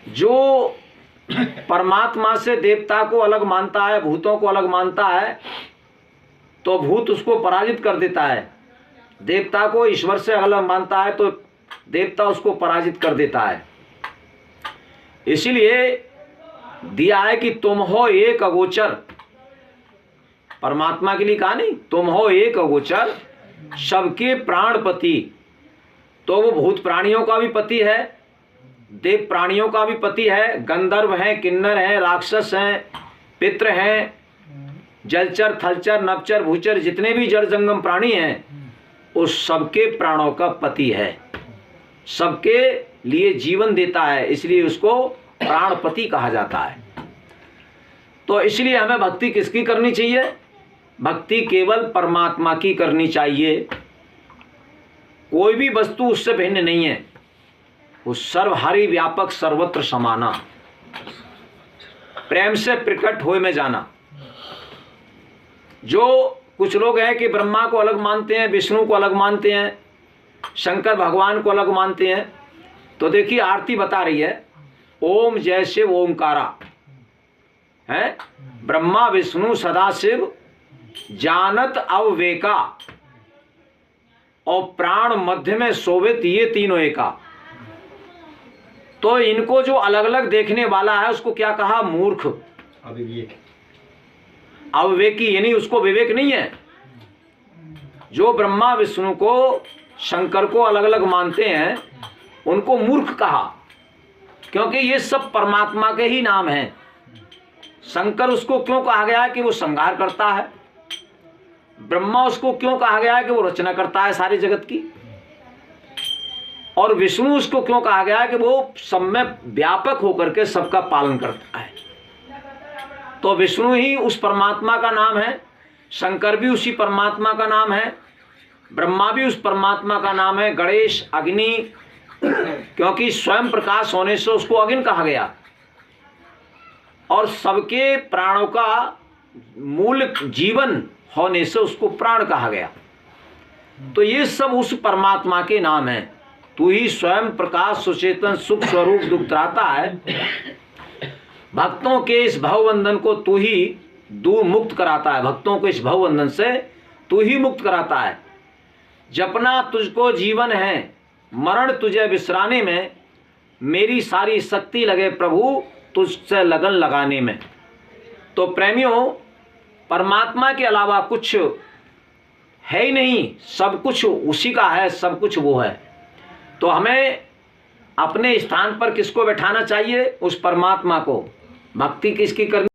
जो परमात्मा से देवता को अलग मानता है, भूतों को अलग मानता है, तो भूत उसको पराजित कर देता है। देवता को ईश्वर से अलग मानता है तो देवता उसको पराजित कर देता है। इसीलिए दिया है कि तुम हो एक अगोचर। परमात्मा के लिए कहा नहीं, तुम हो एक अगोचर सबके प्राणपति। तो वो भूत प्राणियों का भी पति है, देव प्राणियों का भी पति है, गंधर्व हैं, किन्नर हैं, राक्षस हैं, पितृ हैं, जलचर, थलचर, नभचर, भूचर, जितने भी जड़ जंगम प्राणी हैं, उस सबके प्राणों का पति है, सबके लिए जीवन देता है, इसलिए उसको प्राणपति कहा जाता है। तो इसलिए हमें भक्ति किसकी करनी चाहिए? भक्ति केवल परमात्मा की करनी चाहिए। कोई भी वस्तु उससे भिन्न नहीं है। उस सर्वहारी व्यापक सर्वत्र समाना, प्रेम से प्रकट होए में जाना। जो कुछ लोग हैं कि ब्रह्मा को अलग मानते हैं, विष्णु को अलग मानते हैं, शंकर भगवान को अलग मानते हैं, तो देखिए आरती बता रही है ओम जय शिव ओमकारा है, ब्रह्मा विष्णु सदाशिव जानत अववेका, और प्राण मध्य में शोभित, ये तीनों एका। तो इनको जो अलग अलग देखने वाला है उसको क्या कहा? मूर्ख, अविवेकी, यानी उसको विवेक नहीं है। जो ब्रह्मा विष्णु को शंकर को अलग अलग मानते हैं उनको मूर्ख कहा, क्योंकि ये सब परमात्मा के ही नाम हैं। शंकर उसको क्यों कहा गया है कि वो संहार करता है? ब्रह्मा उसको क्यों कहा गया है कि वो रचना करता है सारे जगत की? और विष्णु उसको क्यों कहा गया है कि वो सब में व्यापक होकर के सबका पालन करता है? तो विष्णु ही उस परमात्मा का नाम है, शंकर भी उसी परमात्मा का नाम है, ब्रह्मा भी उस परमात्मा का नाम है, गणेश अग्नि, क्योंकि स्वयं प्रकाश होने से उसको अग्नि कहा गया, और सबके प्राणों का मूल जीवन होने से उसको प्राण कहा गया। तो ये सब उस परमात्मा के नाम हैं। तू ही स्वयं प्रकाश सुचेतन सुख स्वरूप दुखत्राता है। भक्तों के इस भवबंधन को तू ही दूर मुक्त कराता है, भक्तों को इस भवबंधन से तू ही मुक्त कराता है। जपना तुझको जीवन है, मरण तुझे विसराने में, मेरी सारी शक्ति लगे प्रभु तुझसे लगन लगाने में। तो प्रेमियों, परमात्मा के अलावा कुछ है ही नहीं, सब कुछ उसी का है, सब कुछ वो है। तो हमें अपने स्थान पर किसको बैठाना चाहिए? उस परमात्मा को। भक्ति किसकी करनी?